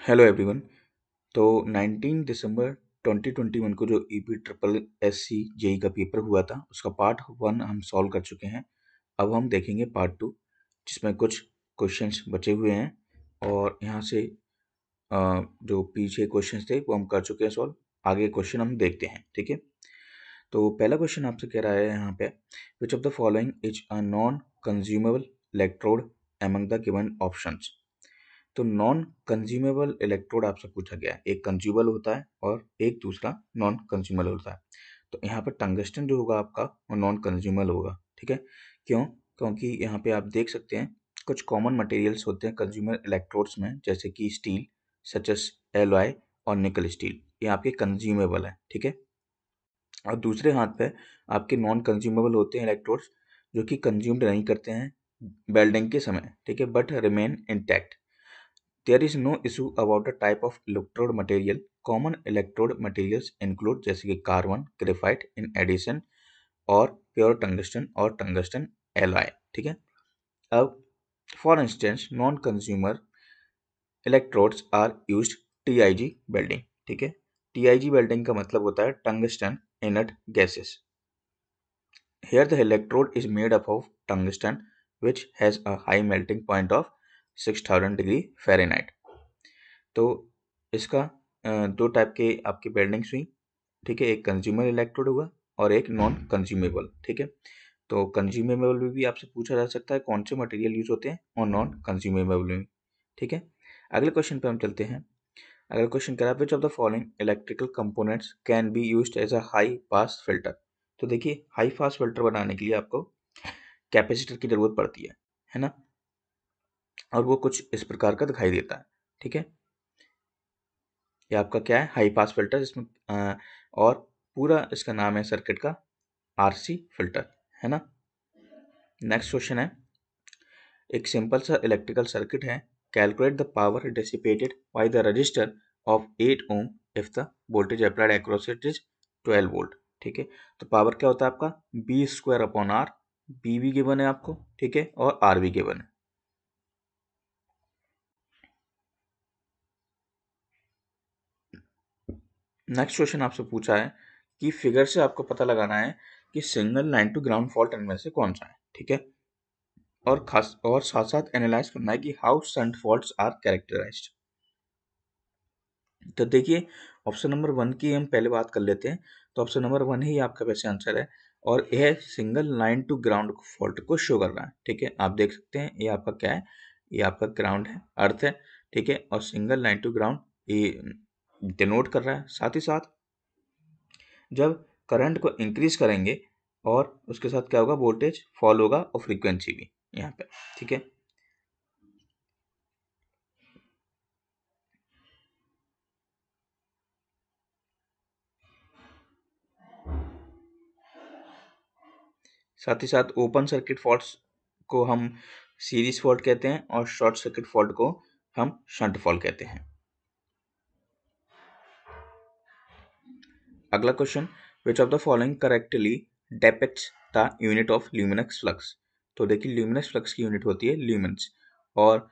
Hello everyone. तो 19 दिसंबर 2021 को जो ईपी ट्रिपल एससी जेई का पेपर हुआ था उसका पार्ट 1 हम सॉल्व कर चुके हैं। अब हम देखेंगे पार्ट 2 जिसमें कुछ क्वेश्चंस बचे हुए हैं और यहाँ से जो पीछे क्वेश्चंस थे वो हम कर चुके हैं सॉल्व। आगे क्वेश्चन हम देखते हैं, ठीक है। तो पहला क्वेश्चन आपसे कह रहा है यहाँ पे, विच of the following is a non consumable electrode among the given options. तो नॉन कंज्यूमेबल इलेक्ट्रोड आपसे पूछा गया है, एक कंज्यूमेबल होता है और एक दूसरा नॉन कंज्यूमेबल होता है। तो यहाँ पर टंगस्टन जो होगा आपका वो नॉन कंज्यूमेबल होगा, ठीक है। क्यों? क्योंकि यहाँ पे आप देख सकते हैं कुछ कॉमन मटेरियल्स होते हैं कंज्यूमर इलेक्ट्रोड्स में, जैसे कि स्टील सच एस एलॉय और निकल स्टील, ये आपके कंज्यूमेबल है, ठीक है। और दूसरे हाथ पे आपके नॉन कंज्यूमेबल होते हैं इलेक्ट्रोड्स जो कि कंज्यूम्ड नहीं करते हैं वेल्डिंग के समय, ठीक है, but remain intact. There is no issue about the type of electrode material. Common electrode materials include जैसे कि कार्बन, ग्रेफाइट in addition और प्योर टंगस्टन और टंगस्टन एलॉय, ठीक है। अब for instance non consumer electrodes are used TIG welding, ठीक है। TIG welding का मतलब होता है tungsten inert gases. Here the electrode is made up of tungsten which has a high melting point of 6000 degree Fahrenheit. तो इसका दो type के आपकी वेल्डिंग्स हुई, ठीक है। एक कंज्यूमर इलेक्ट्रोड हुआ और एक नॉन कंज्यूमेबल, ठीक है। तो कंज्यूमेबल में भी आपसे पूछा जा सकता है कौन से मटेरियल यूज होते हैं और नॉन कंज्यूमेबल में भी, ठीक है। अगले क्वेश्चन पे हम चलते हैं। अगला क्वेश्चन कह रहा है which of the following electrical components can be used as a high pass filter. तो देखिए हाई पास फिल्टर बनाने के लिए आपको कैपेसिटर की जरूरत पड़ती है ना। और वो कुछ इस प्रकार का दिखाई देता है, ठीक है। ये आपका क्या है, हाई पास फिल्टर, जिसमें और पूरा इसका नाम है सर्किट का आरसी फिल्टर, है ना। नेक्स्ट क्वेश्चन है, एक सिंपल सा इलेक्ट्रिकल सर्किट है, calculate the power dissipated by the resistor of 8 ohm if the voltage applied across it is 12 volt, ठीक है। तो पावर क्या होता है आपका B square upon R, B भी गिवन है आपको, ठीक है, और आर भी गिवन है। नेक्स्ट क्वेश्चन आपसे पूछा है कि फिगर से आपको पता लगाना है कि single line to ground fault इनमें से कौन सा है, ठीक है। और खास और साथ साथ एनालाइज करना है कि how shunt faults are characterised. तो देखिए ऑप्शन नंबर 1 की हम पहले बात कर लेते हैं। तो ऑप्शन नंबर 1 ही आपका वैसे आंसर है और यह single line to ground fault को शो कर रहा है, ठीक है। आप देख सकते हैं ये आपका क्या है, ये आपका ग्राउंड है, अर्थ है, ठीक है। और सिंगल लाइन टू ग्राउंड ये डिनोट कर रहा है। साथ ही साथ जब करंट को इंक्रीज करेंगे और उसके साथ क्या होगा, वोल्टेज फॉल होगा और फ्रीक्वेंसी भी यहाँ पे, ठीक है। साथ ही साथ ओपन सर्किट फॉल्ट्स को हम सीरीज फॉल्ट कहते हैं और शॉर्ट सर्किट फॉल्ट को हम शंट फॉल्ट कहते हैं। अगला question, which of the following correctly depicts the unit of luminous flux. तो देखिए ल्यूमिनस फ्लक्स की यूनिट होती है ल्यूमेंस। और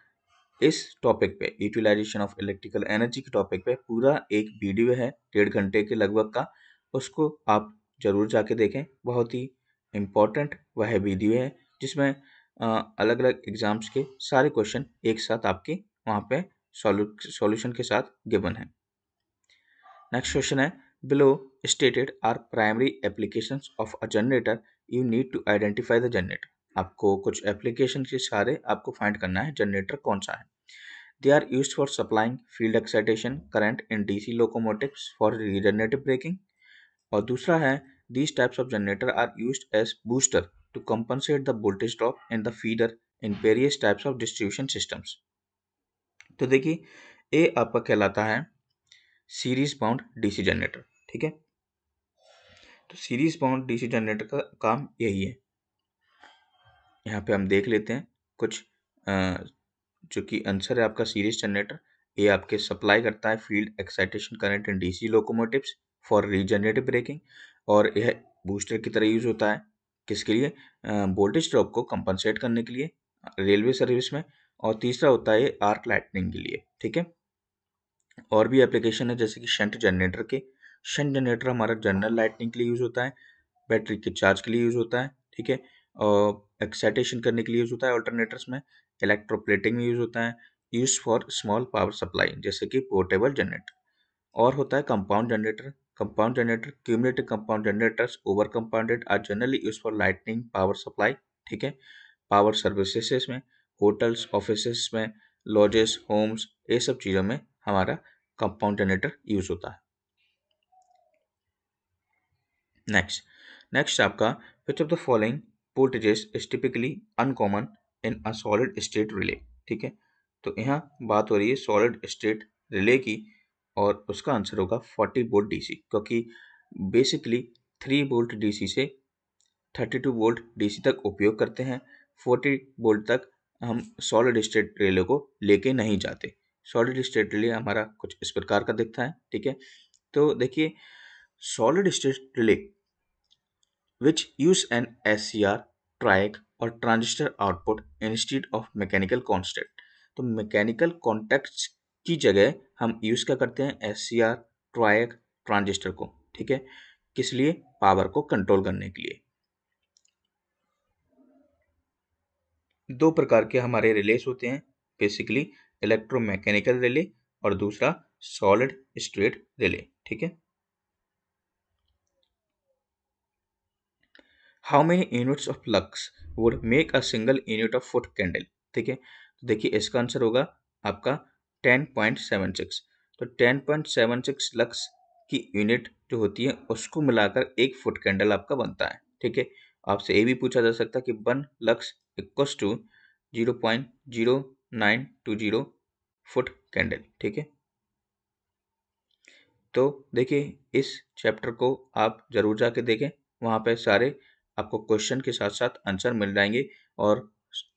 इस टॉपिक पे यूटिलाइजेशन ऑफ इलेक्ट्रिकल एनर्जी के टॉपिक पे पूरा एक वीडियो है 1.5 घंटे के लगभग का, उसको आप जरूर जाके देखें। बहुत ही इम्पोर्टेंट वह वीडियो है जिसमें अलग अलग एग्जाम्स के सारे क्वेश्चन एक साथ आपके वहाँ पे सॉल्यूशन के साथ गिवन है। नेक्स्ट क्वेश्चन है, below stated are primary applications of a generator, you need to identify the generator. आपको कुछ एप्लीकेशन के सारे आपको फाइंड करना है जनरेटर कौन सा है। They are used for supplying field excitation current in DC locomotives for regenerative braking. और दूसरा है, these types of generator are used as booster to compensate the voltage drop in the feeder in various types of distribution systems. तो देखिए ये आपका कहलाता है series bound DC generator, ठीक है। तो सीरीज बाउंड डीसी जनरेटर का काम यही है। यहाँ पे हम देख लेते हैं कुछ जो कि आंसर है आपका सीरीज जनरेटर, ये आपके सप्लाई करता है field excitation current in DC locomotives for regenerative braking. और यह बूस्टर की तरह यूज होता है किसके लिए, वोल्टेज ड्रॉप को कंपनसेट करने के लिए रेलवे सर्विस में। और तीसरा होता है आर्क लाइटनिंग के लिए, ठीक है। और भी एप्लीकेशन है जैसे कि शंट जनरेटर के। शंट जनरेटर हमारा जनरल लाइटनिंग के लिए यूज़ होता है, बैटरी के चार्ज के लिए यूज़ होता है, ठीक है, और एक्साइटेशन करने के लिए यूज़ होता है ऑल्टरनेटर्स में, इलेक्ट्रोप्लेटिंग में यूज़ होता है, use for small power supply जैसे कि पोर्टेबल जनरेटर। और होता है compound generator. Compound generator, cumulative compound generators over compounded are generally use for lightning power supply, ठीक है, पावर सर्विसेज में, होटल्स ऑफिसेस में, लॉजेस होम्स, ये सब चीज़ों में हमारा कंपाउंड जनरेटर यूज होता है। नेक्स्ट आपका which of the following voltages is typically uncommon in a solid state relay, ठीक है। तो यहाँ बात हो रही है सॉलिड स्टेट रिले की, और उसका आंसर होगा 40 वोल्ट डीसी, क्योंकि बेसिकली 3 वोल्ट डीसी से 32 वोल्ट डीसी तक उपयोग करते हैं। 40 वोल्ट तक हम सॉलिड स्टेट रिले को लेके नहीं जाते। सॉलिड स्टेट रिले हमारा कुछ इस प्रकार का दिखता है, ठीक है। तो देखिए, solid state relay which use an SCR, triac or transistor output instead of mechanical constant। तो मैकेनिकल कॉन्टेक्ट्स की जगह हम यूज क्या करते हैं, SCR, ट्रायक, ट्रांजिस्टर को, ठीक है। किस लिए? पावर को कंट्रोल करने के लिए। दो प्रकार के हमारे रिलेस होते हैं बेसिकली, इलेक्ट्रोमैकेनिकल रिले और दूसरा सॉलिड स्टेट रिले, ठीक है। How many units of lux would make a single unit of foot candle, ठीक है। तो देखिए इसका आंसर होगा आपका 10.76। तो 10.76 लक्स की यूनिट जो होती है उसको मिलाकर एक फुट कैंडल आपका बनता है, ठीक है। आपसे ये भी पूछा जा सकता है कि 1 lux equals to 0.0920 foot candle, ठीक है। तो देखिए इस चैप्टर को आप जरूर जाके देखें, वहाँ पे सारे आपको क्वेश्चन के साथ साथ आंसर मिल जाएंगे, और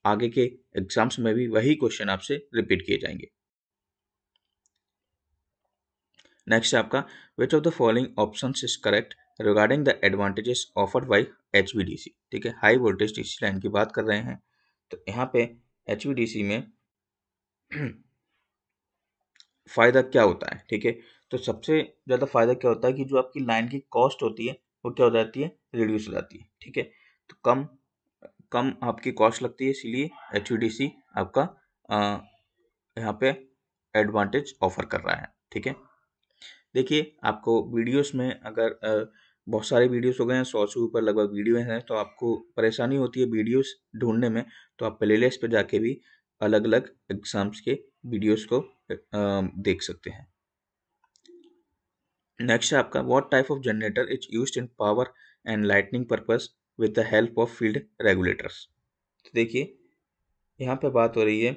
आगे के एग्जाम्स में भी वही क्वेश्चन आपसे रिपीट किए जाएंगे। नेक्स्ट है आपका which of the following options is correct regarding the advantages offered by HVDC, ठीक है। हाई वोल्टेज डीसी लाइन की बात कर रहे हैं, तो यहाँ पे HVDC में फ़ायदा क्या होता है, ठीक है। तो सबसे ज़्यादा फ़ायदा क्या होता है कि जो आपकी लाइन की कॉस्ट होती है वो क्या हो जाती है, रिड्यूस हो जाती है, ठीक है। तो कम कम आपकी कॉस्ट लगती है, इसीलिए HVDC आपका यहाँ पे एडवांटेज ऑफर कर रहा है, ठीक है। देखिए आपको वीडियोस में अगर बहुत सारे वीडियोस हो गए हैं, 100 से ऊपर लगभग वीडियो हैं, तो आपको परेशानी होती है वीडियोस ढूंढने में, तो आप प्लेलिस्ट पे जाके भी अलग अलग एग्जाम्स के वीडियोस को देख सकते हैं। नेक्स्ट है आपका what type of generator is used in power and lightning purpose with the help of field regulators. तो देखिए यहाँ पे बात हो रही है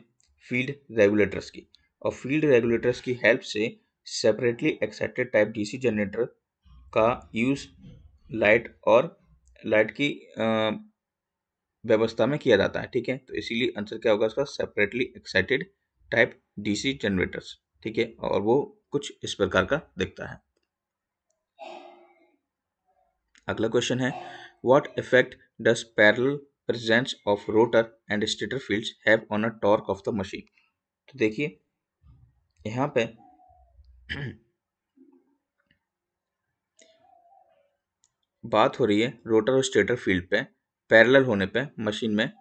फील्ड रेगुलेटर्स की, और फील्ड रेगुलेटर्स की हेल्प से separately excited type DC generator का यूज लाइट की व्यवस्था में किया जाता है, ठीक है। तो इसीलिए आंसर क्या होगा इसका, separately excited type DC generators, ठीक है। और वो कुछ इस प्रकार का दिखता है। अगला क्वेश्चन है what effect does parallel presence of rotor and stator fields have on a torque of the machine. तो देखिए यहाँ पे बात हो रही है रोटर और स्टेटर फील्ड पे पैरेलल होने पे मशीन में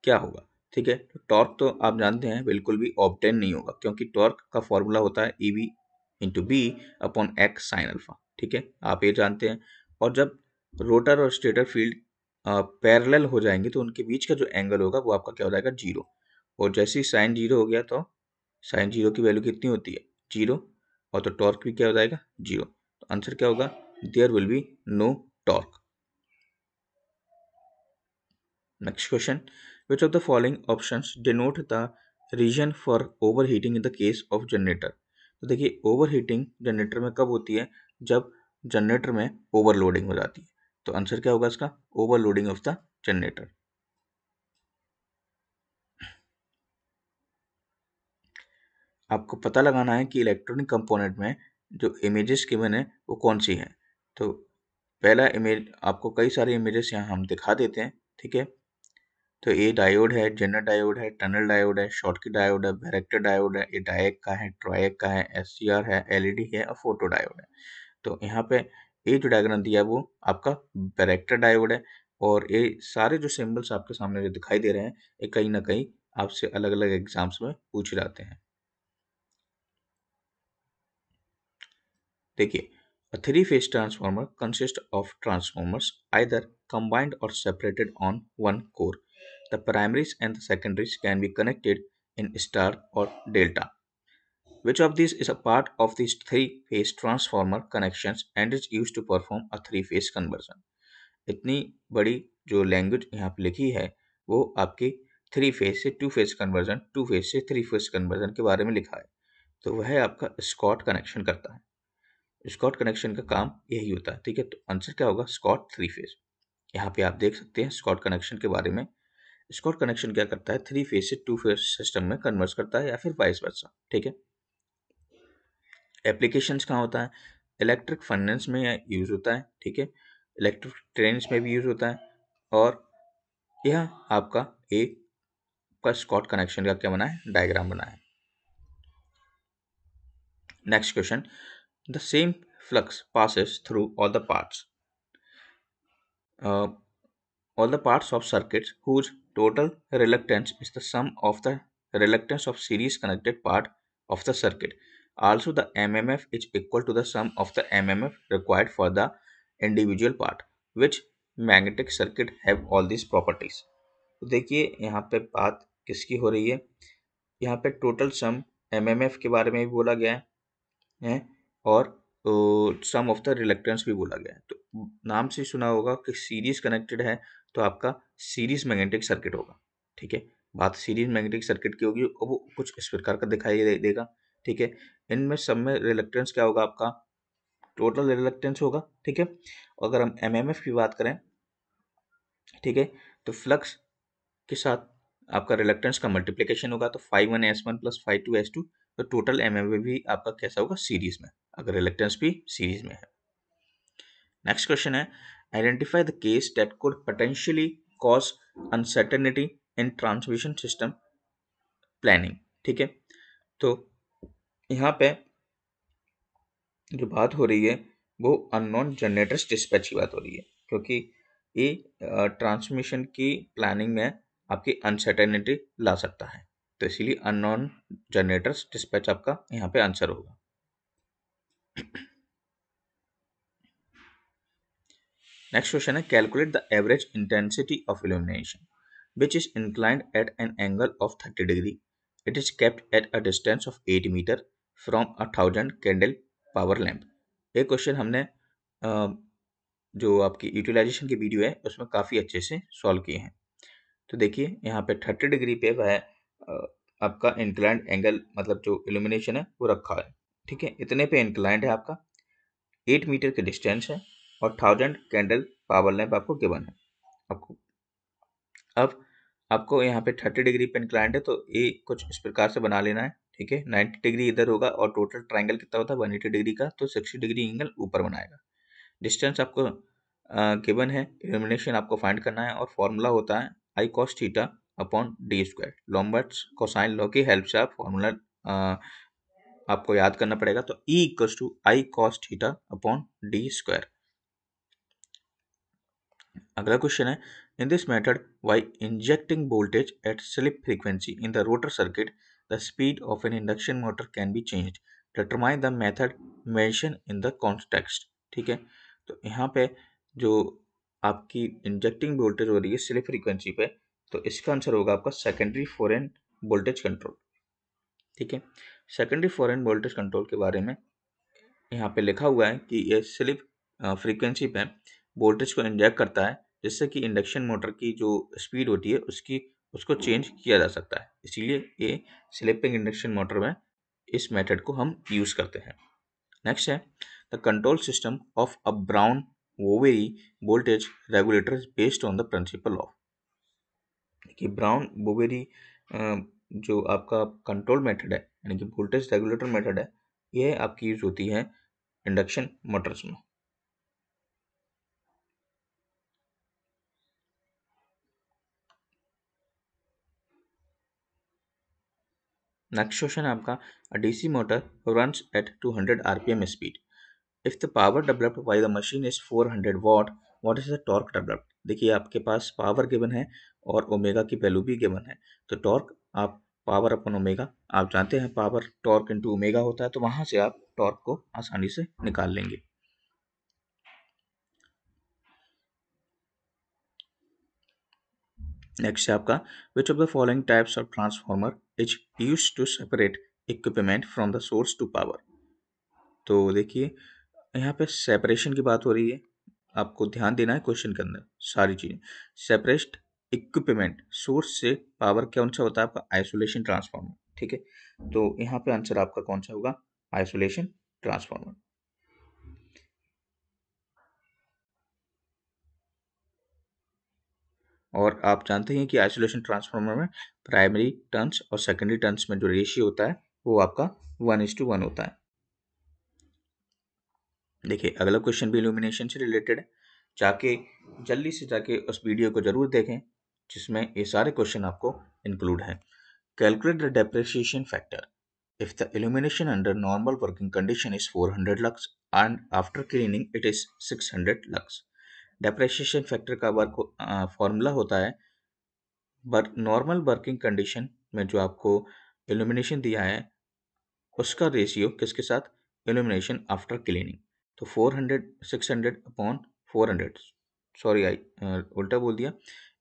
क्या होगा, ठीक है। तो टॉर्क तो आप जानते हैं बिल्कुल भी ऑब्टेन नहीं होगा, क्योंकि टॉर्क का फॉर्मूला होता है EV into B upon X sine alpha, ठीक है, आप ये जानते हैं। और जब रोटर और स्टेटर फील्ड पैरेलल हो जाएंगे तो उनके बीच का जो एंगल होगा वो आपका क्या हो जाएगा, जीरो। और जैसे ही साइन जीरो हो गया तो साइन जीरो की वैल्यू कितनी होती है, जीरो, और तो टॉर्क भी क्या हो जाएगा, जीरो। तो आंसर क्या होगा, there will be no torque. Next question which of the following options denote the reason for overheating in the case of generator. तो देखिए ओवरहीटिंग जनरेटर में कब होती है, जब जनरेटर में ओवरलोडिंग हो जाती है। तो आंसर क्या होगा इसका, ओवरलोडिंग ऑफ द जनरेटर। आपको पता लगाना है कि इलेक्ट्रॉनिक कंपोनेंट में जो इमेजेस गिवन है वो कौन सी हैं। तो पहला इमेज आपको कई सारे इमेजेस यहाँ हम दिखा देते हैं, ठीक है। तो ये डायोड है, जेनर डायोड है, टनल डायोड है, शॉटकी डायोड है, वैरेक्टर डायोड है, ये डायक का है, ट्रायक का है, एससीआर है, एलईडी है और फोटो डायोड है। तो यहाँ पे ये जो डायग्राम दिया है वो आपका वैरेक्टर डायोड है, और ये सारे जो सिंबल्स आपके सामने जो दिखाई दे रहे हैं ये कहीं ना कहीं आपसे अलग अलग एग्जाम्स में पूछे जाते हैं। देखिए, a three-phase transformer consists of transformers either combined or separated on one core. The primaries and the secondaries can be connected in star or delta. Which of these is a part of these three-phase transformer connections and is used to perform a three-phase conversion? इतनी बड़ी जो language यहाँ पे लिखी है वो आपकी three phase से two phase conversion, two phase से थ्री फेज कन्वर्जन के बारे में लिखा है। तो वह आपका स्कॉट कनेक्शन करता है। स्कॉट कनेक्शन का काम यही होता है। ठीक है, तो आंसर क्या होगा? Scott three phase. यहाँ पे आप देख सकते हैं स्कॉट कनेक्शन के बारे में। स्कॉट कनेक्शन क्या करता है? थ्री फेज से टू फेज सिस्टम में कन्वर्ट करता है या फिर वाइस वर्सा। ठीक है, एप्लीकेशंस कहाँ होता है? इलेक्ट्रिक फर्नेस में यूज होता है। ठीक है, इलेक्ट्रिक ट्रेन्स में भी यूज होता है। और यह आपका एक का स्कॉट कनेक्शन का क्या बना है? डायग्राम बना है। Next question, the same flux passes through all the parts. All the parts of circuits whose total reluctance is the sum of the reluctance of series connected part of the circuit. Also, the MMF is equal to the sum of the MMF required for the individual part. Which magnetic circuit have all these properties? तो देखिए यहाँ पे बात किसकी हो रही है? यहाँ पे टोटल सम MMF के बारे में भी बोला गया है और सम ऑफ द रिलक्टेंस भी बोला गया है। तो नाम से सुना होगा कि सीरीज कनेक्टेड है तो आपका सीरीज मैग्नेटिक सर्किट होगा। ठीक है, बात सीरीज मैग्नेटिक सर्किट की होगी और वो कुछ इस प्रकार का दिखाई देगा। ठीक है, इनमें सब में रिलक्टेंस क्या होगा? आपका टोटल रिलक्टेंस होगा। ठीक है, अगर हम एमएमएफ की बात करें, ठीक है, तो फ्लक्स के साथ आपका रिलक्टेंस का मल्टीप्लिकेशन होगा तो 5(1)S1 प्लस 5(2)S2, तो टोटल एमएमएफ भी आपका कैसा होगा? सीरीज में, अगर रिलक्टेंस भी सीरीज में है। नेक्स्ट क्वेश्चन है, identify the case that could potentially cause uncertainty in transmission system planning. ठीक है, तो यहाँ पे जो बात हो रही है वो अननोन जनरेटर्स डिस्पैच की बात हो रही है, क्योंकि ये ट्रांसमिशन की प्लानिंग में आपकी अनसर्टेनिटी ला सकता है, तो इसीलिए अननोन जनरेटर्स डिस्पैच आपका यहाँ पे आंसर होगा। नेक्स्ट क्वेश्चन है, calculate the average intensity of illumination which is inclined at an angle of 30 degree. It is kept at a distance of 8 meter from a 1000 candle power lamp. ये question हमने जो आपकी utilisation की video है उसमें काफ़ी अच्छे से सॉल्व किए हैं। तो देखिए यहाँ पे 30 डिग्री पे वह आपका इंक्लाइंड एंगल मतलब जो इल्यूमिनेशन है वो रखा है। ठीक है, इतने पे इंक्लाइंड है, आपका 8 मीटर की डिस्टेंस है और 1000 कैंडल पावर लैंप आपको गिवन है। आपको अब आपको यहाँ पे 30 डिग्री पे इंक्लाइंड है तो ये कुछ इस प्रकार से बना लेना है। ठीक है, 90 डिग्री इधर होगा और टोटल ट्राइंगल कितना होता है? 180 डिग्री का, तो 60 डिग्री एंगल ऊपर बनाएगा। डिस्टेंस आपको गिवन है, इल्यूमिनेशन आपको फाइंड करना है और फॉर्मूला होता है I cos theta upon d square. Lambert's cosine law की हेल्प से आप फॉर्मूला आपको याद करना पड़ेगा। तो E equals to I cos theta upon d square. अगला क्वेश्चन है, in this method why injecting voltage at slip frequency in the rotor circuit the speed of an induction motor can be changed, determine the method mention in the context. ठीक है, तो यहाँ पे जो आपकी injecting voltage हो रही है स्लिप फ्रीक्वेंसी पे, तो इसका आंसर होगा आपका सेकेंडरी फॉरेन वोल्टेज कंट्रोल। ठीक है, सेकेंडरी फॉरेन वोल्टेज कंट्रोल के बारे में यहाँ पे लिखा हुआ है कि ये स्लिप फ्रीक्वेंसी पे वोल्टेज को इंजेक्ट करता है जिससे कि इंडक्शन मोटर की जो स्पीड होती है उसको चेंज किया जा सकता है। इसीलिए ये स्लिपिंग इंडक्शन मोटर में इस मेथड को हम यूज़ करते हैं। नेक्स्ट है, the control system of a Brown Boveri voltage regulator is based on the principle of. कि ब्राउन वोवेरी जो आपका कंट्रोल मेथड है यानी कि वोल्टेज रेगुलेटर मेथड है, ये आपकी यूज होती है इंडक्शन मोटर्स में। नेक्स्ट क्वेश्चन है आपका, a DC motor runs at 200 rpm speed. If the power developed by the machine is 400 watt, what is the torque developed? देखिए आपके पास पावर गिवन है और ओमेगा की वैल्यू भी गिवन है, तो टॉर्क आप पावर अपन ओमेगा, आप जानते हैं पावर टॉर्क इंटू ओमेगा होता है, तो वहां से आप टॉर्क को आसानी से निकाल लेंगे। नेक्स्ट है आपका, which of the following types of transformer is used to separate equipment from the source to power. तो देखिए यहाँ पे सेपरेशन की बात हो रही है, आपको ध्यान देना है क्वेश्चन के अंदर सारी चीजें। सेपरेट इक्विपमेंट सोर्स से पावर कौन सा होता है आपका, आइसोलेशन ट्रांसफार्मर, ठीक है। तो यहाँ पे आंसर आपका कौन सा होगा, आइसोलेशन ट्रांसफार्मर। और आप जानते हैं कि आइसोलेशन ट्रांसफार्मर में प्राइमरी टर्न्स और सेकेंडरी टर्न्स में जो रेशियो होता है वो आपका 1:1 होता है। देखिए अगला क्वेश्चन भी इल्यूमिनेशन से रिलेटेड है, जाके जल्दी से जाके उस वीडियो को जरूर देखें जिसमें ये सारे क्वेश्चन आपको इंक्लूड हैं। Calculate the depreciation factor if the illumination under normal working condition is 400 lux and after cleaning it is 600 lux। Depreciation factor का वर्क फॉर्मूला होता है नॉर्मल वर्किंग कंडीशन में जो आपको इल्यूमिनेशन दिया है उसका रेशियो किसके साथ, इल्यूमिनेशन आफ्टर क्लीनिंग। तो 400 600 अपॉन 400, सॉरी आई उल्टा बोल दिया,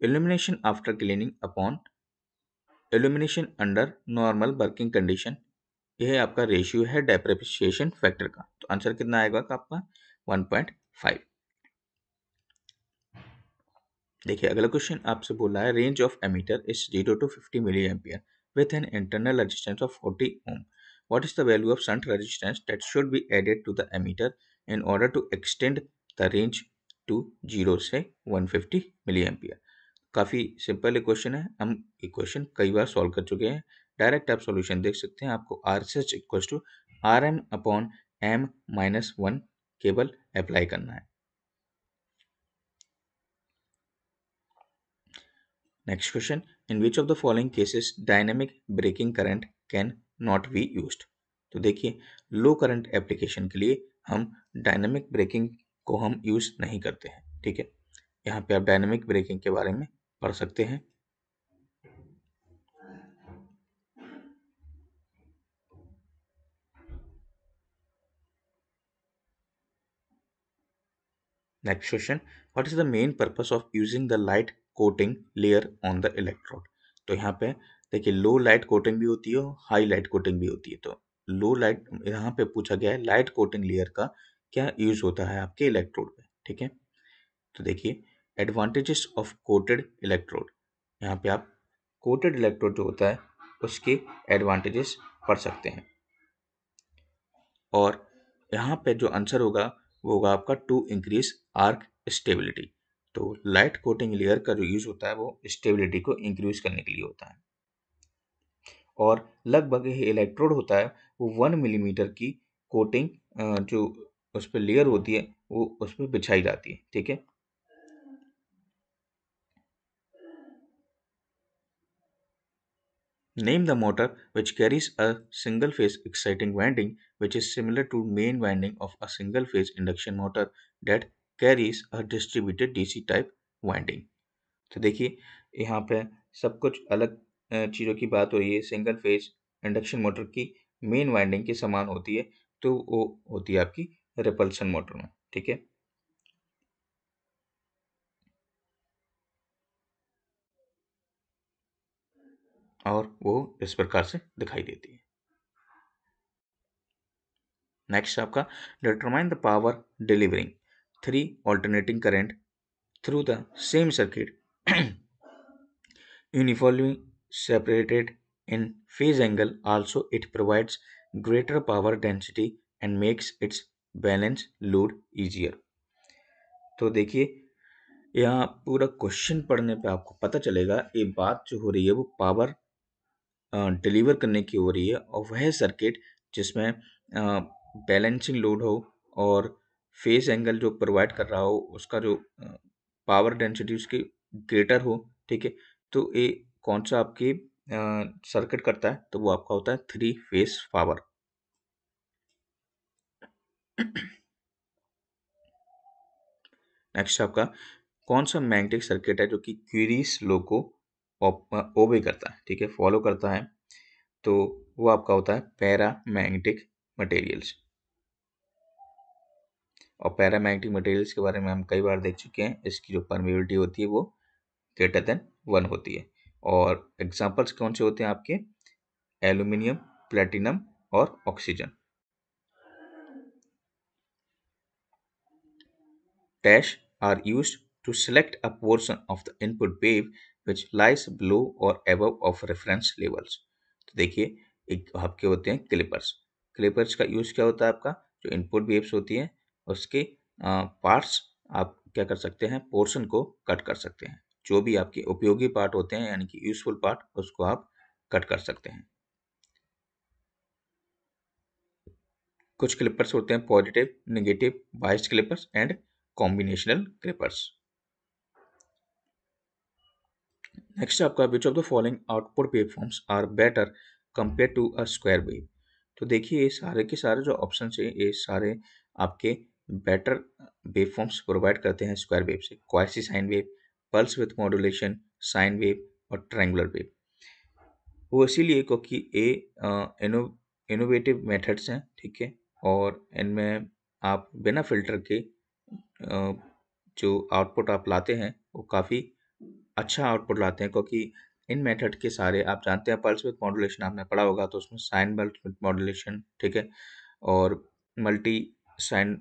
illumination after cleaning upon illumination under normal working condition, यह आपका रेशियो है डेप्रिसिएशन फैक्टर का। तो आंसर कितना आएगा आपका 1.5। देखिए अगला क्वेश्चन आपसे बोल रहा है, range of ammeter is 0 to 50 milli ampere with an internal resistance of 40 ohm. What is the value of shunt resistance that should be added to the ammeter in order to extend the range to 0 से 150 milli ampere. काफ़ी simple question है, हम ये question कई बार solve कर चुके हैं। Direct आप सॉल्यूशन देख सकते हैं, आपको R S H equal to R M upon M minus 1 केवल अप्लाई करना है। Next question, in which of the following cases dynamic braking current can not be used. तो देखिए लो करंट एप्लीकेशन के लिए हम डायनेमिक ब्रेकिंग को हम यूज नहीं करते हैं, ठीक है। यहाँ पे आप डायनेमिक ब्रेकिंग के बारे में पढ़ सकते हैं। Next question, what is the main purpose of using the light coating layer on the electrode. तो यहाँ पे देखिए लो लाइट कोटिंग भी होती है और हाई लाइट कोटिंग भी होती है। तो लो लाइट यहाँ पे पूछा गया है लाइट कोटिंग लेयर का क्या यूज होता है आपके इलेक्ट्रोड पे, ठीक है। तो देखिए एडवांटेजेस ऑफ कोटेड इलेक्ट्रोड, यहाँ पे आप कोटेड इलेक्ट्रोड जो होता है उसके एडवांटेजेस पढ़ सकते हैं। और यहाँ पे जो आंसर होगा वो होगा आपका टू इंक्रीज आर्क स्टेबिलिटी। तो लाइट कोटिंग लेयर का जो यूज होता है वो स्टेबिलिटी को इंक्रीज करने के लिए होता है। और लगभग ये इलेक्ट्रोड होता है वो 1 मिलीमीटर की कोटिंग जो उस पर लेयर होती है वो उस पर बिछाई जाती है, ठीक है। Name the motor which carries a single phase exciting winding which is similar to main winding of a single phase induction motor that carries a distributed DC type winding। तो देखिए यहाँ पे सब कुछ अलग चीज़ों की बात हो रही है। सिंगल फेज इंडक्शन मोटर की मेन वाइंडिंग के समान होती है, तो वो होती है आपकी रिपल्सन मोटर में, ठीक है। और वो इस प्रकार से दिखाई देती है। नेक्स्ट आपका, determine the power delivering 3 alternating current through the same circuit uniformly separated in phase angle. Also it provides greater power density and makes its balance load easier। तो देखिए यहाँ पूरा क्वेश्चन पढ़ने पे आपको पता चलेगा ये बात जो हो रही है वो पावर डिलीवर करने की हो रही है, और वह सर्किट जिसमें बैलेंसिंग लोड हो और फेस एंगल जो प्रोवाइड कर रहा हो उसका जो पावर डेंसिटी उसकी ग्रेटर हो, ठीक है। तो ये कौन सा आपकी सर्किट करता है तो वो आपका होता है 3 फेज पावर। नेक्स्ट आपका कौन सा मैग्नेटिक सर्किट है जो कि क्यूरीज लॉ को ओबे करता है, ठीक है, फॉलो करता है, तो वो आपका होता है पैरामैग्नेटिक मटेरियल्स। और पैरामैग्नेटिक मटेरियल्स के बारे में हम कई बार देख चुके हैं, इसकी जो परमेबिलिटी होती है वो ग्रेटर देन 1 होती है। और एग्जांपल्स कौन से होते हैं आपके, एल्यूमिनियम, प्लेटिनम और oxygen. Dash are used to select a portion of the input wave which lies below or above of reference levels। तो देखिए एक आपके होते हैं क्लिपर्स। क्लिपर्स का यूज क्या होता है आपका, जो इनपुट वेव्स होती हैं उसके पार्ट्स आप क्या कर सकते हैं, पोर्शन को कट कर सकते हैं। जो भी आपके उपयोगी पार्ट होते हैं यानी कि यूजफुल पार्ट, उसको आप कट कर सकते हैं। कुछ क्लिपर्स होते हैं positive, negative, biased clippers and combinational clippers. Next आपका which of the following output waveforms are better compare to a square wave. तो देखिए ये सारे के सारे जो ऑप्शन है ये सारे आपके बेटर वेवफॉर्म्स प्रोवाइड करते हैं स्क्वायर वेव से। Quasi sine wave, pulse with modulation, sine wave और ट्रायंगुलर वेव। वो इसीलिए क्योंकि ये इनोवेटिव मेथड्स हैं, ठीक है, और इनमें आप बिना फिल्टर के जो आउटपुट आप लाते हैं वो काफ़ी अच्छा आउटपुट लाते हैं, क्योंकि इन मेथड के सारे आप जानते हैं, पल्स विद मॉड्यूलेशन आपने पढ़ा होगा तो उसमें साइन पल्स विद मॉड्यूलेशन, ठीक है, और multi sine,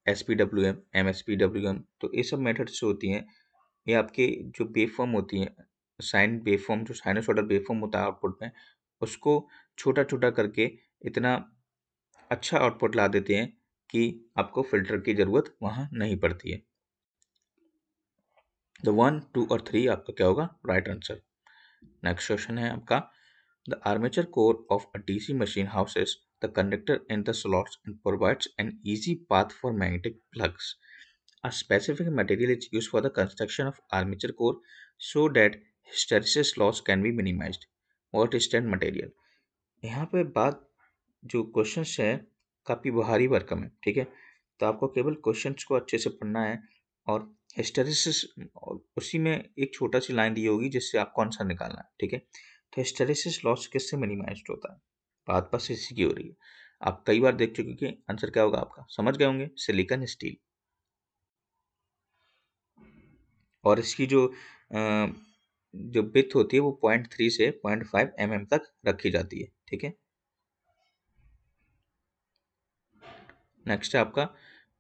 S P W M, M S P W M, तो ये सब मेथड्स जो होती हैं ये आपके जो वेवफॉर्म होती हैं, साइन वेवफॉर्म, जो साइनसॉइडल वेवफॉर्म होता है आउटपुट में, उसको छोटा छोटा करके इतना अच्छा आउटपुट ला देते हैं कि आपको फिल्टर की ज़रूरत वहाँ नहीं पड़ती है। द 1, 2 और 3 आपका क्या होगा, राइट आंसर। नेक्स्ट क्वेश्चन है आपका, the armature core of a DC machine houses the conductor in the slots and provides N easy path for magnetic plugs. A specific material is used for the construction of armature core so that hysteresis loss can be minimized. What is that material? यहाँ पे बात जो questions है काफ़ी भारी भरकम है, ठीक है, तो आपको केवल क्वेश्चंस को अच्छे से पढ़ना है और हिस्टेरिसिस, उसी में एक छोटा सी लाइन दी होगी जिससे आपको आंसर निकालना है, ठीक है। तो हिस्टेरिसिस लॉस किससे मिनिमाइज होता है, बात बस इसी की हो रही है। आप कई बार देख चुके कि आंसर क्या होगा आपका, समझ गए होंगे, सिलिकॉन स्टील। और इसकी जो विड्थ होती है वो 0.3 से 0.5 mm तक रखी जाती है, ठीक है। नेक्स्ट है आपका,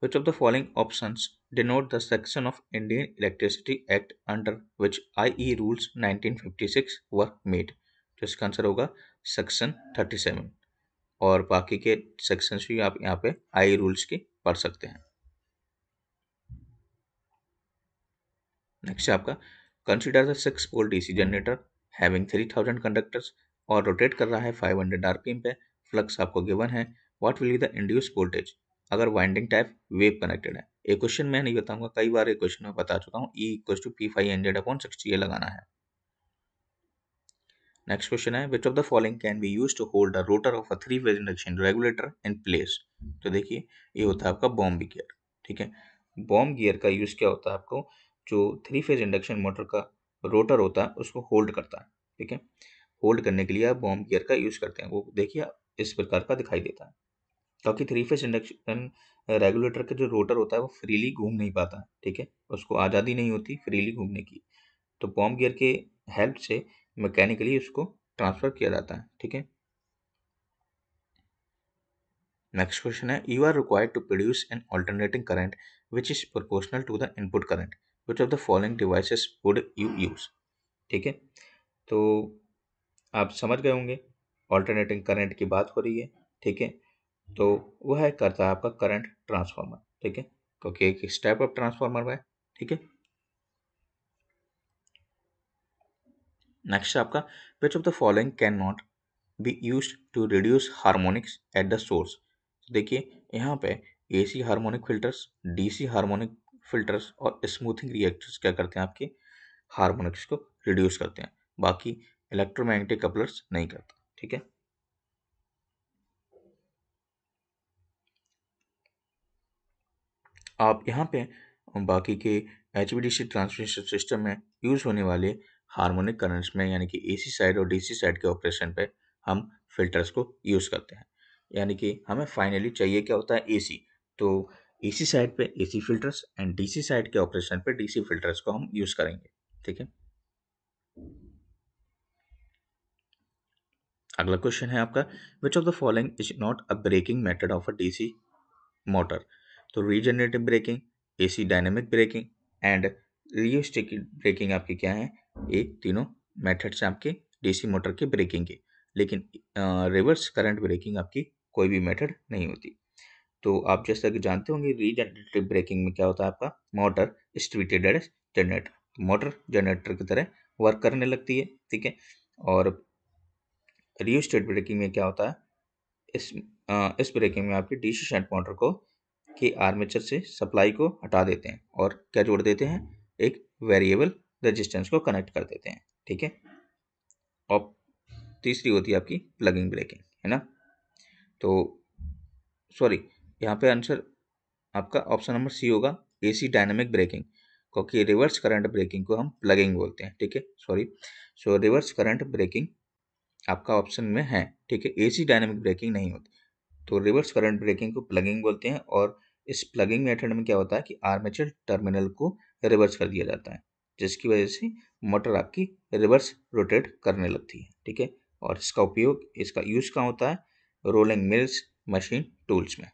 which of the following options denote the section of Indian electricity act under which I rules 1956 were made. तो इसका आंसर होगा सेक्शन 37, और बाकी के सेक्शंस भी आप यहाँ पे आई रूल्स के पढ़ सकते हैं। नेक्स्ट है आपका, consider the 6 pole DC generator having 3000 conductors और रोटेट कर रहा है 500 आरपीएम पे, फ्लक्स आपको गिवन है, what will be the induce voltage अगर वाइंडिंग टाइप वेव कनेक्टेड है। ये क्वेश्चन मैं नहीं बताऊंगा, कई बार ये क्वेश्चन मैं बता चुका हूँ, ई इक्वल टू पी 500/60 ये लगाना है। नेक्स्ट क्वेश्चन है, which of the following can be use to hold the rotor of a 3 phase induction regulator in place. तो देखिए ये होता है आपका बॉम्ब गियर, ठीक है। बॉम्ब गियर का यूज क्या होता है, आपको जो 3 फेज इंडक्शन मोटर का रोटर होता है उसको होल्ड करता है, ठीक है। होल्ड करने के लिए आप बॉम्ब गियर का यूज करते हैं, वो देखिए इस प्रकार का दिखाई देता है, क्योंकि 3 फेज इंडक्शन रेगुलेटर का जो रोटर होता है वो फ्रीली घूम नहीं पाता है, ठीक है, उसको आज़ादी नहीं होती फ्रीली घूमने की, तो बॉम्ब गियर के हेल्प से मैकेनिकली उसको ट्रांसफर किया जाता है, ठीक है। नेक्स्ट क्वेश्चन है, you are required to produce an alternating current which is proportional to the input current, which of the following devices would you use, ठीक है। तो आप समझ गए होंगे ऑल्टरनेटिंग करंट की बात हो रही है, ठीक है, तो वह है करता है आपका करंट ट्रांसफार्मर, ठीक है, क्योंकि एक स्टेप अप ट्रांसफार्मर है, ठीक है। नेक्स्ट आपका, which of the following can not be used to reduce harmonics at the source. देखिए यहाँ पे AC harmonic filters, DC harmonic filters और स्मूथिंग रिएक्टर्स क्या करते हैं, आपके हार्मोनिक्स को रिड्यूस करते हैं। बाकी इलेक्ट्रोमैग्नेटिक कपलर्स नहीं करता। ठीक है, आप यहाँ पे बाकी के HVDC ट्रांसमिशन सिस्टम में यूज होने वाले हार्मोनिक करंट्स में यानी कि AC साइड और DC साइड के ऑपरेशन पे हम फिल्टर्स को यूज करते हैं। यानी कि हमें फाइनली चाहिए क्या होता है, AC। तो AC साइड पे AC filters and DC side के ऑपरेशन पे DC फिल्टर्स को हम यूज करेंगे। ठीक है, अगला क्वेश्चन है आपका, which of the following is not a braking method of a DC motor. तो regenerative braking, AC dynamic braking and rheostatic braking आपकी क्या है, ये तीनों मेथड्स हैं आपके DC मोटर के ब्रेकिंग के। लेकिन रिवर्स करंट ब्रेकिंग आपकी कोई भी मेथड नहीं होती। तो आप जैसा कि जानते होंगे रीजनरेटिव ब्रेकिंग में क्या होता है, आपका motor is treated as generator. Motor generator की तरह वर्क करने लगती है। ठीक है, और रियोस्टेट ब्रेकिंग में क्या होता है, इस ब्रेकिंग में आपकी डीसी शंट मोटर को के आर्मेचर से सप्लाई को हटा देते हैं और क्या जोड़ देते हैं, एक वेरिएबल रेजिस्टेंस को कनेक्ट कर देते हैं। ठीक है, और तीसरी होती है आपकी प्लगिंग ब्रेकिंग, है ना। तो सॉरी, यहाँ पे आंसर आपका ऑप्शन नंबर सी होगा, एसी डायनेमिक ब्रेकिंग, क्योंकि रिवर्स करंट ब्रेकिंग को हम प्लगिंग बोलते हैं। ठीक है, sorry, so reverse current braking आपका ऑप्शन में है। ठीक है, एसी डायनेमिक ब्रेकिंग नहीं होती। तो रिवर्स करंट ब्रेकिंग को प्लगिंग बोलते हैं, और इस प्लगिंग मेथड में क्या होता है कि आर्मेचर टर्मिनल को रिवर्स कर दिया जाता है, जिसकी वजह से मोटर आपकी रिवर्स रोटेट करने लगती है। ठीक है, और इसका यूज कहाँ होता है, रोलिंग मिल्स, मशीन, टूल्स में।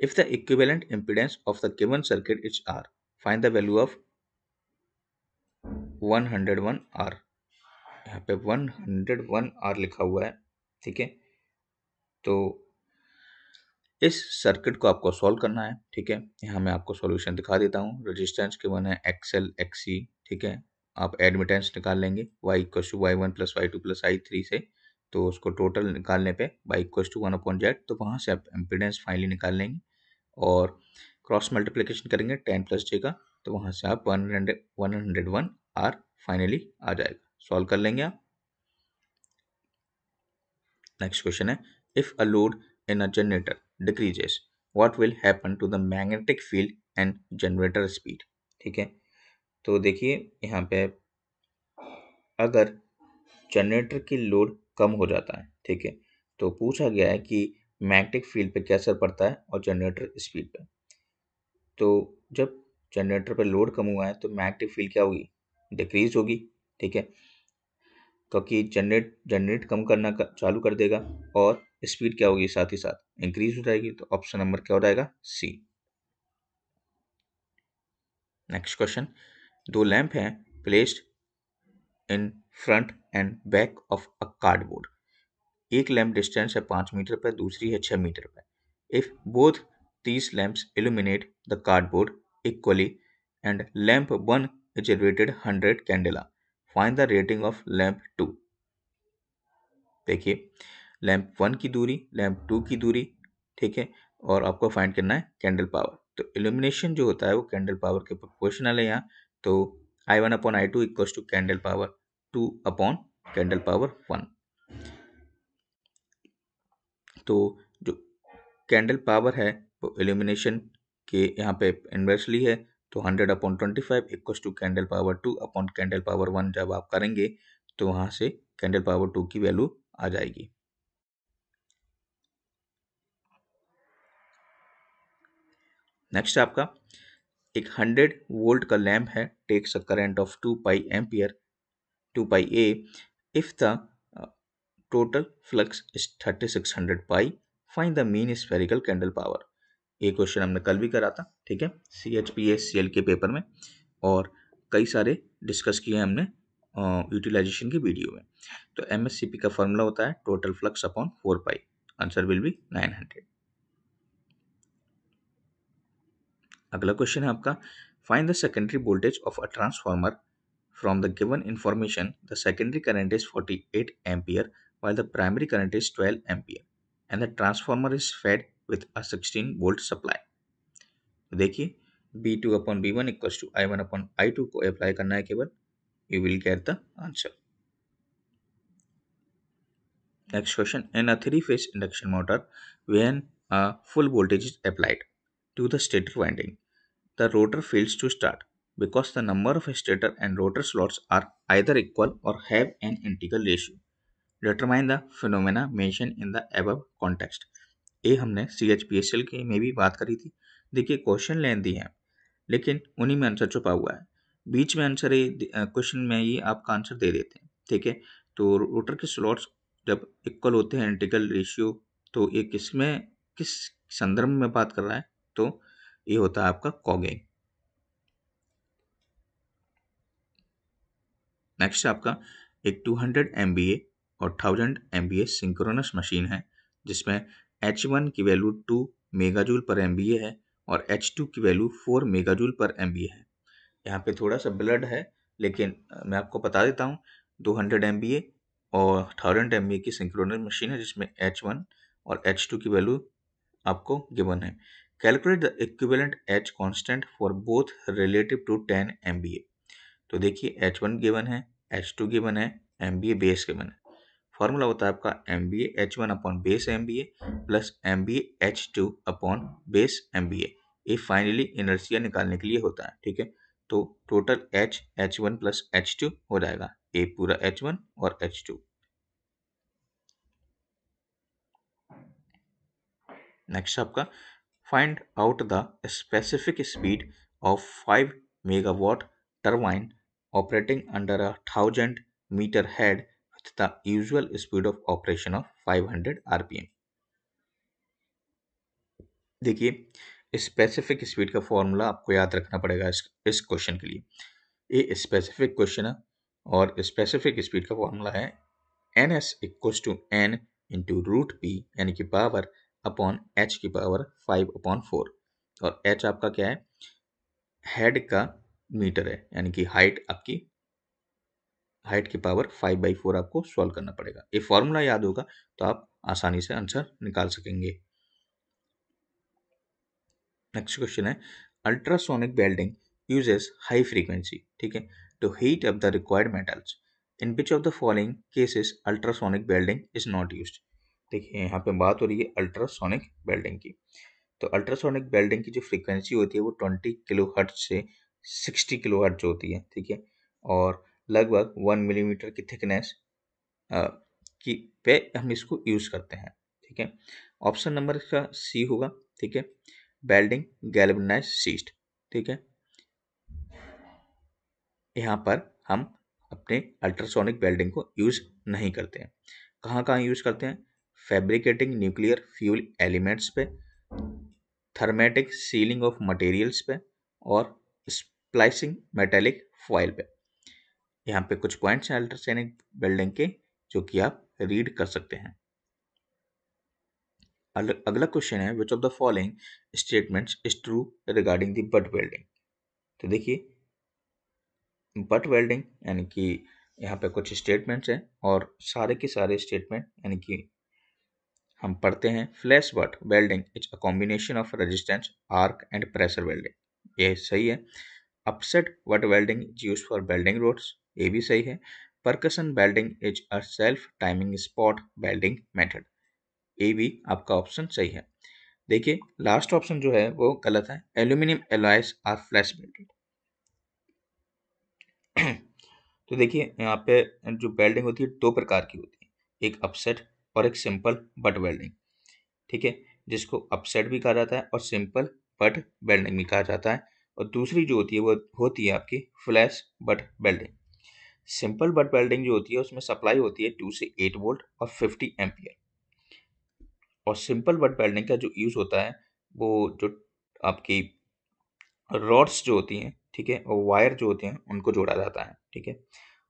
If the equivalent impedance of the given circuit is R, find the value of 101 R। यहाँ पे 101 R लिखा हुआ है। ठीक है, तो इस सर्किट को आपको सॉल्व करना है। ठीक है, यहाँ मैं आपको सॉल्यूशन दिखा देता हूँ। रेजिस्टेंस गिवन है XL XC। ठीक है, आप एडमिटेंस निकाल लेंगे y equal to y1 plus y2 plus i3 से। तो उसको टोटल निकालने पे y इक्वल टू 1/z, तो वहाँ से आप इम्पीडेंस फाइनली निकाल लेंगे और क्रॉस मल्टीप्लिकेशन करेंगे 10 प्लस j का, तो वहाँ से आप 101 R फाइनली आ जाएगा। सॉल्व कर लेंगे आप। नेक्स्ट क्वेश्चन है, if a load in a generator decreases what will happen to the magnetic field and generator speed. ठीक है, तो देखिए यहाँ पे अगर जनरेटर की लोड कम हो जाता है, ठीक है, तो पूछा गया है कि मैग्नेटिक फील्ड पे क्या असर पड़ता है और जनरेटर स्पीड पे। तो जब जनरेटर पे लोड कम हुआ है तो मैग्नेटिक फील्ड क्या होगी, डिक्रीज होगी। ठीक है, क्योंकि जनरेट कम करना चालू कर देगा और स्पीड क्या होगी, साथ ही साथ इंक्रीज हो जाएगी। तो ऑप्शन नंबर क्या हो जाएगा, सी। नेक्स्ट क्वेश्चन, दो लैंप हैं placed in front end back of a cardboard. एक लैंप डिस्टेंस है 5 मीटर पर, दूसरी है 6 मीटर पर। If both these lamps illuminate the cardboard equally and lamp 1 is rated 100 candela, find the rating of lamp 2। देखिए, lamp 1 की दूरी, lamp 2 की दूरी, ठीक है, और आपको फाइंड करना है कैंडल पावर। तो इल्यूमिनेशन जो होता है वो कैंडल पावर के प्रोपोर्शनल है यहाँ। तो I1/I2 equals to candle power 2 upon candle power 1। तो जो कैंडल पावर है वो इल्यूमिनेशन के यहाँ पे इन्वर्सली है। तो 100/25 equals to candle power 2 upon candle power 1 जब आप करेंगे तो वहाँ से कैंडल पावर 2 की वैल्यू आ जाएगी। नेक्स्ट आपका एक 100 वोल्ट का लैंप है, takes a current of 2 pi ampere 2 pi A if the total flux is 3600 pi, find the mean spherical candle power. ये क्वेश्चन हमने कल भी करा था। ठीक है, CHPSCL के पेपर में, और कई सारे डिस्कस किए हमने यूटिलाइजेशन की वीडियो में। तो MSCP का फॉर्मूला होता है total flux upon 4 pi, answer will be 900। अगला क्वेश्चन है आपका, find the secondary voltage of a transformer from the given information the secondary current is 48 ampere while the primary current is 12 ampere and the transformer is fed with a 16 volt supply। देखिए, B2 upon B1 equals to I1 upon I2 को apply करना है केवल, you will get the answer. Next question. In a three-phase induction motor, when a full voltage is applied to the stator winding, the rotor fails to start because the number of stator and rotor slots are either equal or have an integral ratio. Determine the phenomena mentioned in the above context. ये हमने CHPSL के में भी बात करी थी. देखिए question lengthy है लेकिन उन्हीं में आंसर छुपा हुआ है. बीच में आंसर क्वेश्चन में ही आपका आंसर दे देते हैं. ठीक है, तो रोटर के स्लॉट्स जब इक्वल होते हैं इंटीग्रल रेशियो, तो ये किस संदर्भ में बात कर रहा है, तो ये होता है आपका कॉगिंग. नेक्स्ट आपका एक 200 MVA और 1000 MVA सिंक्रोनस मशीन है जिसमें H1 की वैल्यू 2 मेगाजूल पर MVA है और H2 की वैल्यू 4 मेगाजूल पर MVA है. यहाँ पे थोड़ा सा ब्लड है लेकिन मैं आपको बता देता हूँ. 200 MVA और 1000 MVA की सिंक्रोनस मशीन है जिसमें H1 और H2 की वैल्यू आपको गिवन है. Calculate the equivalent H constant for both relative to 10 MVA. तो देखिए H1 गिवन है, H2 गिवन है, MVA बेस गिवन है. फॉर्मूला होता है आपका MVA H1 upon base MVA plus MVA H2 upon base MVA. ये फाइनली इनर्शिया निकालने के लिए होता है. ठीक है, तो टोटल H1 प्लस H2 हो जाएगा ये पूरा H1 और H2. नेक्स्ट आपका find out the specific speed of 5 megawatt turbine operating under a 1000 meter head with the usual speed of operation of 500 rpm. देखिए स्पेसिफिक स्पीड का फॉर्मूला आपको याद रखना पड़ेगा इस क्वेश्चन के लिए. ये स्पेसिफिक क्वेश्चन है और स्पेसिफिक स्पीड का फॉर्मूला है ns equals to n into root P यानी कि पावर अपॉन h की पावर 5/4. और h आपका क्या है, हेड का मीटर है यानी कि हाइट की पावर 5/4 आपको सॉल्व करना पड़ेगा. ये फॉर्मूला याद होगा तो आप आसानी से आंसर निकाल सकेंगे. नेक्स्ट क्वेश्चन है ultrasonic welding uses high frequency, ठीक है, to heat up the required metals. In which of the following cases ultrasonic welding is not used. देखिए यहाँ पे बात हो रही है अल्ट्रासोनिक वेल्डिंग की. तो अल्ट्रासोनिक वेल्डिंग की जो फ्रीक्वेंसी होती है वो 20 किलोहर्ट्ज से 60 किलोहर्ट्ज होती है. ठीक है, और लगभग 1 मिलीमीटर की थिकनेस की पे हम इसको यूज करते हैं. ठीक है, ऑप्शन नंबर इसका सी होगा. ठीक है, वेल्डिंग गैल्वेनाइज शीस्ट. ठीक है, यहाँ पर हम अपने अल्ट्रासोनिक वेल्डिंग को यूज नहीं करते हैं. कहाँ कहाँ यूज करते हैं, फैब्रिकेटिंग न्यूक्लियर फ्यूल एलिमेंट्स पे, थर्मेटिक सीलिंग ऑफ मटेरियल्स पे और स्प्लाइसिंग मेटेलिक फॉइल पे. यहाँ पे कुछ पॉइंट्स हैं अल्ट्रासोनिक वेल्डिंग के जो कि आप रीड कर सकते हैं. अगला क्वेश्चन है which of the following statements is true regarding the butt welding. तो देखिए बट वेल्डिंग यानी कि यहाँ पे कुछ स्टेटमेंट्स हैं और सारे के सारे स्टेटमेंट यानी कि हम पढ़ते हैं. Flash butt welding is a combination of resistance arc and pressure welding. ये सही है. Upset butt welding is use for welding rods. ये भी सही है. Percussion welding is a self timing spot welding method. ये भी आपका ऑप्शन सही है. देखिए लास्ट ऑप्शन जो है वो गलत है. Aluminium alloys are flash welded. तो देखिए यहाँ पे जो वेल्डिंग होती है दो प्रकार की होती है, एक अपसेट और एक सिंपल बट वेल्डिंग. ठीक है, जिसको अपसेट भी कहा जाता है और सिंपल बट वेल्डिंग भी कहा जाता है. और दूसरी जो होती है वो होती है आपकी flash butt welding. Simple butt welding जो होती है उसमें सप्लाई होती है 2 से 8 वोल्ट और 50 एम्पियर. और सिंपल बट वेल्डिंग का जो यूज होता है वो जो आपकी रॉड्स जो होती हैं, ठीक है, और वायर जो होते हैं उनको जोड़ा जाता है. ठीक है,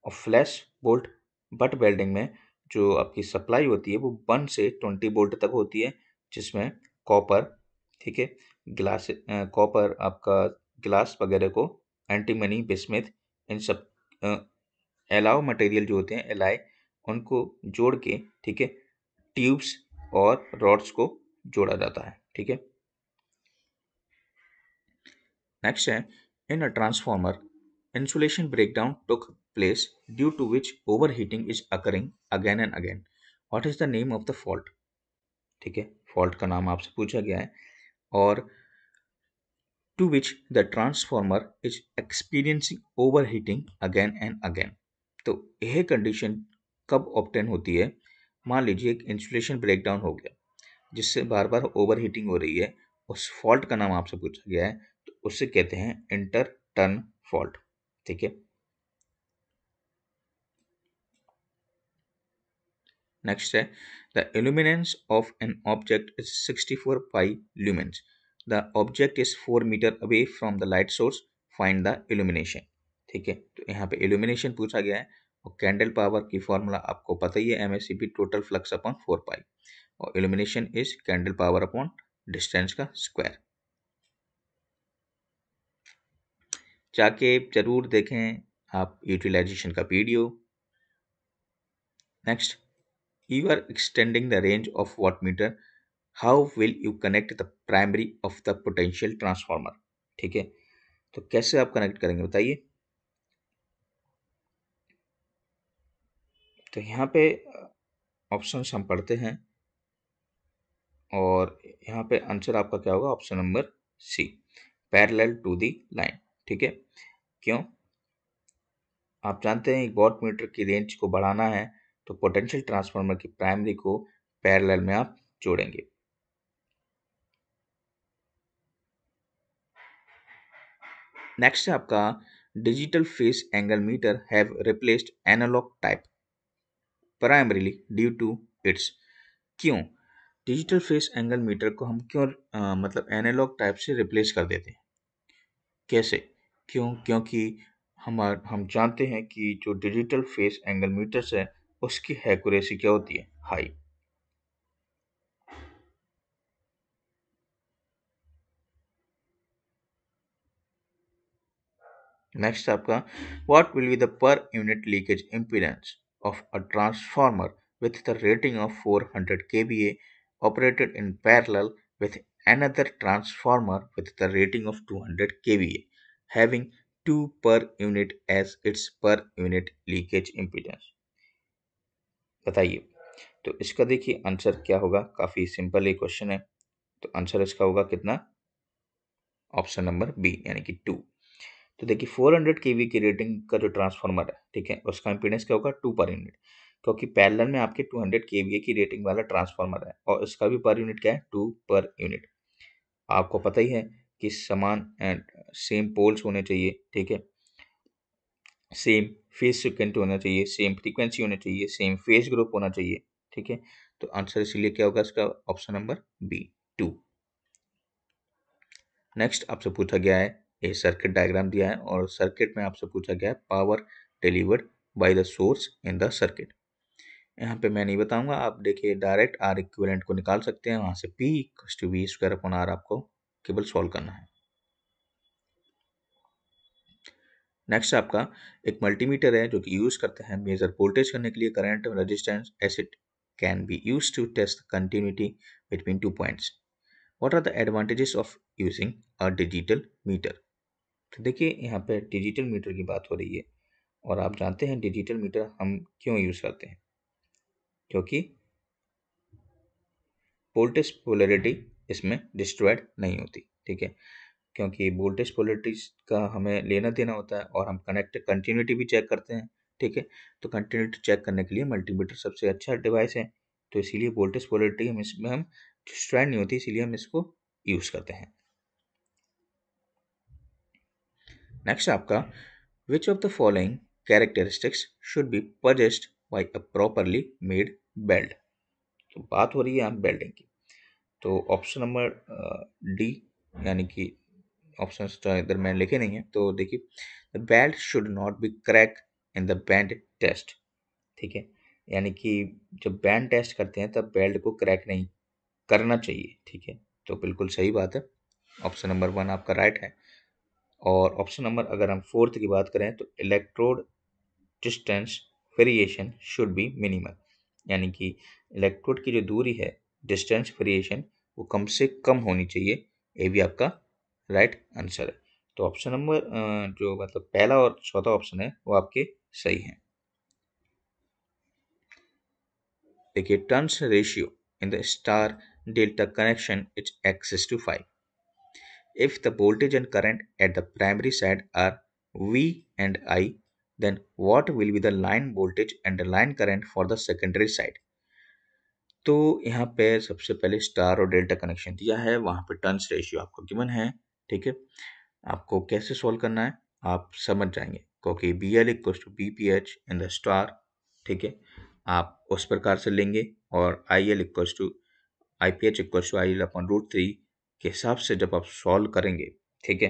और फ्लैश बोल्ट बट वेल्डिंग में जो आपकी सप्लाई होती है वो 1 से 20 वोल्ट तक होती है जिसमें कॉपर, ठीक है, कॉपर आपका ग्लास वगैरह को एंटीमनी बिस्मिथ इन सब एलाव मटेरियल जो होते हैं एलाई उनको जोड़ के, ठीक है, ट्यूब्स और रॉड्स को जोड़ा जाता है. ठीक है, नेक्स्ट है, in a transformer insulation breakdown took place due to which overheating is occurring again and again. What is the name of the fault? ठीक है, फॉल्ट का नाम आपसे पूछा गया है। और to which the transformer is experiencing overheating again and again. तो यह कंडीशन कब ऑब्टेन होती है? मान लीजिए एक इंसुलेशन ब्रेकडाउन हो गया जिससे बार बार ओवरहीटिंग हो रही है, उस फॉल्ट का नाम आपसे पूछा गया है, तो उससे कहते हैं इंटर टर्न फॉल्ट। ठीक है, नेक्स्ट है, the illuminance of an object is 64 pi lumens. The object is 4 metre away from the light source, find the illumination. ठीक है, तो यहाँ पे illumination पूछा गया है और कैंडल पावर की फॉर्मूला आपको पता ही है, MSCP टोटल फ्लक्स अपॉन 4 पाई, और illumination is candle power upon distance का स्क्वायर। जाके जरूर देखें आप यूटिलाइजेशन का video. Next, you are extending the range of wattmeter, how will you connect the primary of the potential transformer? ठीक है, तो कैसे आप कनेक्ट करेंगे बताइए। तो यहाँ पे ऑप्शंस हम पढ़ते हैं और यहाँ पे आंसर आपका क्या होगा? Option number C, parallel to the line. ठीक है, क्यों? आप जानते हैं वॉट मीटर की रेंज को बढ़ाना है तो पोटेंशियल ट्रांसफार्मर की प्राइमरी को पैरेलल में आप जोड़ेंगे। नेक्स्ट है आपका, digital phase angle meter have replaced analog type primarily due to its. क्यों डिजिटल फेस एंगल मीटर को हम क्यों मतलब एनालॉग टाइप से रिप्लेस कर देते हैं? कैसे? क्यों? क्योंकि हम जानते हैं कि जो डिजिटल फेस एंगल मीटर्स है उसकी एक्यूरेसी क्या होती है? हाई। नेक्स्ट आपका, what will be the per unit leakage impedance of a transformer with the rating of 400 kVA operated in parallel with another transformer with the rating of 200 kVA having 2 per unit as its per unit leakage impedance। बताइए। तो इसका देखिए answer क्या होगा, काफी simple ये question है। तो आंसर इसका होगा कितना? ऑप्शन नंबर बी यानी कि 2। तो देखिए 400 केवी की रेटिंग का जो ट्रांसफार्मर है, ठीक है, उसका इम्पीडेंस क्या होगा? 2 पर यूनिट, क्योंकि पैरेलल में आपके 200 केवीए की रेटिंग वाला ट्रांसफार्मर है और इसका भी पर यूनिट क्या है? 2 पर यूनिट। आपको पता ही है कि समान सेम पोल्स होने चाहिए, ठीक है, सेम फेज सिक्वेंट होना चाहिए, सेम फ्रीक्वेंसी होना चाहिए, सेम फेज ग्रुप होना चाहिए। ठीक है, तो आंसर इसीलिए क्या होगा इसका? Option number B, 2। नेक्स्ट आपसे पूछा गया है, ये सर्किट डायग्राम दिया है और सर्किट में आपसे पूछा गया है power delivered by the source in the circuit. यहाँ पे मैं नहीं बताऊंगा, आप देखिए डायरेक्ट आर इक्विवेलेंट को निकाल सकते हैं, वहां से P = V square upon R आपको केवल सॉल्व करना है। नेक्स्ट आपका एक मल्टीमीटर है जो कि यूज करते हैं मेजर वोल्टेज करने के लिए, current, resistance, acid can be use to test continuity between 2 points. What are the advantages of using a digital meter? तो देखिए यहाँ पे डिजिटल मीटर की बात हो रही है और आप जानते हैं डिजिटल मीटर हम क्यों यूज करते हैं? क्योंकि वोल्टेज पोलैरिटी इसमें डिस्ट्रॉयड नहीं होती। ठीक है, क्योंकि वोल्टेज पोलैरिटी का हमें लेना देना होता है और हम कनेक्ट कंटिन्यूटी भी चेक करते हैं। ठीक है, तो कंटिन्यूटी चेक करने के लिए मल्टीमीटर सबसे अच्छा डिवाइस है, तो इसीलिए वोल्टेज पोलैरिटी हम इसमें हम डिस्ट्रॉयड नहीं होती, इसीलिए हम इसको यूज करते हैं। नेक्स्ट आपका, which of the following characteristics should be possessed by a properly made belt? तो बात हो रही है यहाँ बेल्डिंग की, तो ऑप्शन नंबर डी यानी कि ऑप्शन तो इधर मैंने लिखे नहीं है, तो देखिए, the belt should not be crack in the band test. ठीक है, यानी कि जब बैंड टेस्ट करते हैं तब बेल्ट को क्रैक नहीं करना चाहिए। ठीक है, तो बिल्कुल सही बात है, ऑप्शन नंबर 1 आपका राइट है। और ऑप्शन नंबर अगर हम फोर्थ की बात करें तो electrode distance variation should be minimal, यानी कि इलेक्ट्रोड की जो दूरी है, डिस्टेंस वेरिएशन, वो कम से कम होनी चाहिए। ये भी आपका राइट आंसर है। तो ऑप्शन नंबर जो मतलब पहला और चौथा ऑप्शन है वो आपके सही हैं। देखिए, turns ratio in the star delta connection is X to 5 if the voltage and current at the primary side are V and I, then what will be the line voltage and the line current for the secondary side? तो यहाँ पे सबसे पहले star और delta connection दिया है, वहाँ पे टर्न्स रेशियो आपको गिवन है। ठीक है, आपको कैसे सॉल्व करना है आप समझ जाएंगे, क्योंकि B L equals to B P H in the star. ठीक है, आप उस प्रकार से लेंगे और I L equals to I P H equals to I L upon root three के हिसाब से जब आप सॉल्व करेंगे, ठीक है,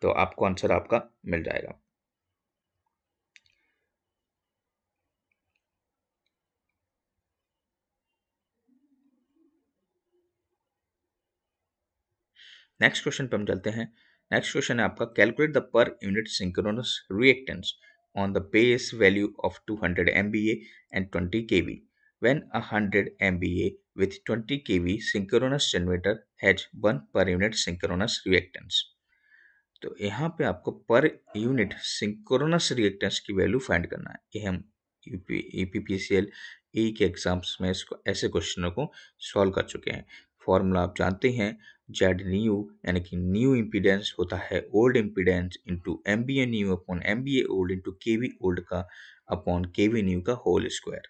तो आपको आंसर आपका मिल जाएगा। नेक्स्ट क्वेश्चन पे हम चलते हैं। नेक्स्ट क्वेश्चन है आपका, calculate the per unit synchronous reactance on the base value of 200 MVA and 20 kV when a 100 MVA with 20 kV synchronous generator has 1 per unit synchronous reactance। तो यहाँ पे आपको पर यूनिट सिंक्रोनस रिएक्टेंस की value find करना है। ये हम UPPCL ई के एग्जाम्स में इसको ऐसे क्वेश्चनों को सॉल्व कर चुके हैं। फॉर्मूला आप जानते हैं, जेड न्यू यानी कि न्यू इम्पीडेंस होता है old impedance into M B A new upon M B A old into K V old का अपॉन के वी न्यू का होल स्क्वायर।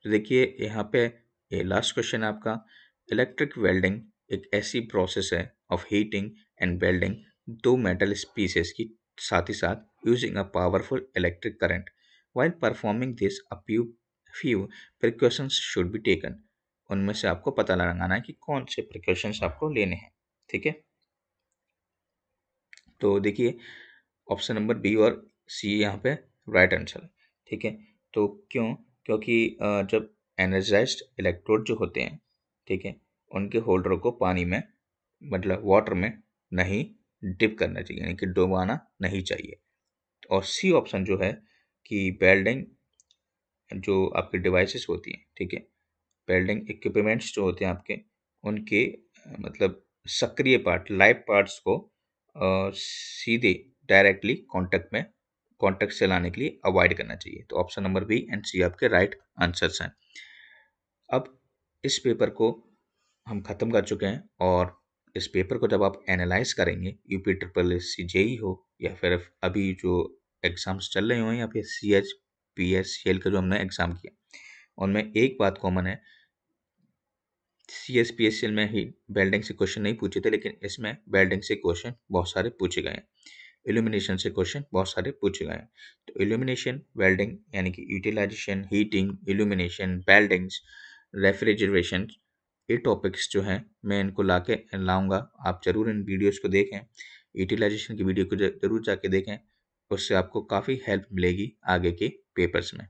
तो देखिए यहाँ पे ये लास्ट क्वेश्चन आपका, इलेक्ट्रिक वेल्डिंग एक ऐसी प्रोसेस है ऑफ हीटिंग एंड वेल्डिंग दो मेटल स्पीसीज की साथ ही साथ using a powerful electric current while performing this a few precautions should be taken. उनमें से आपको पता लगाना है कि कौन से प्रिकॉशंस आपको लेने हैं। ठीक है, तो देखिए ऑप्शन नंबर बी और सी यहाँ पे राइट आंसर है। ठीक है, तो क्योंकि जब एनर्जाइज्ड इलेक्ट्रोड जो होते हैं, ठीक है, उनके होल्डर को पानी में मतलब वाटर में नहीं डिप करना चाहिए, यानी कि डुबाना नहीं चाहिए। और सी ऑप्शन जो है कि वेल्डिंग जो आपकी डिवाइसेस होती हैं, ठीक है, वेल्डिंग इक्विपमेंट्स जो होते हैं आपके, उनके मतलब सक्रिय पार्ट लाइव पार्ट्स को सीधे डायरेक्टली कांटेक्ट से लाने के लिए अवॉइड करना चाहिए। तो ऑप्शन नंबर बी एंड सी आपके राइट आंसर्स हैं। अब इस पेपर को हम ख़त्म कर चुके हैं, और इस पेपर को जब आप एनालाइज करेंगे, UP triple S C JE हो या फिर अभी जो एग्ज़ाम्स चल रहे हो या फिर C H P S C L का जो हमने एग्ज़ाम किया, उनमें एक बात कॉमन है, C S P S C L में ही वेल्डिंग से क्वेश्चन नहीं पूछे थे, लेकिन इसमें वेल्डिंग से क्वेश्चन बहुत सारे पूछे गए हैं, इल्यूमिनेशन से क्वेश्चन बहुत सारे पूछे गए हैं। तो इल्यूमिनेशन वेल्डिंग यानी कि utilization, heating, illumination, weldings, refrigeration, ये टॉपिक्स जो हैं मैं इनको लाऊंगा। आप ज़रूर इन वीडियोस को देखें, यूटिलाइजेशन की वीडियो को ज़रूर जाके देखें, उससे आपको काफ़ी हेल्प मिलेगी आगे के पेपर्स में।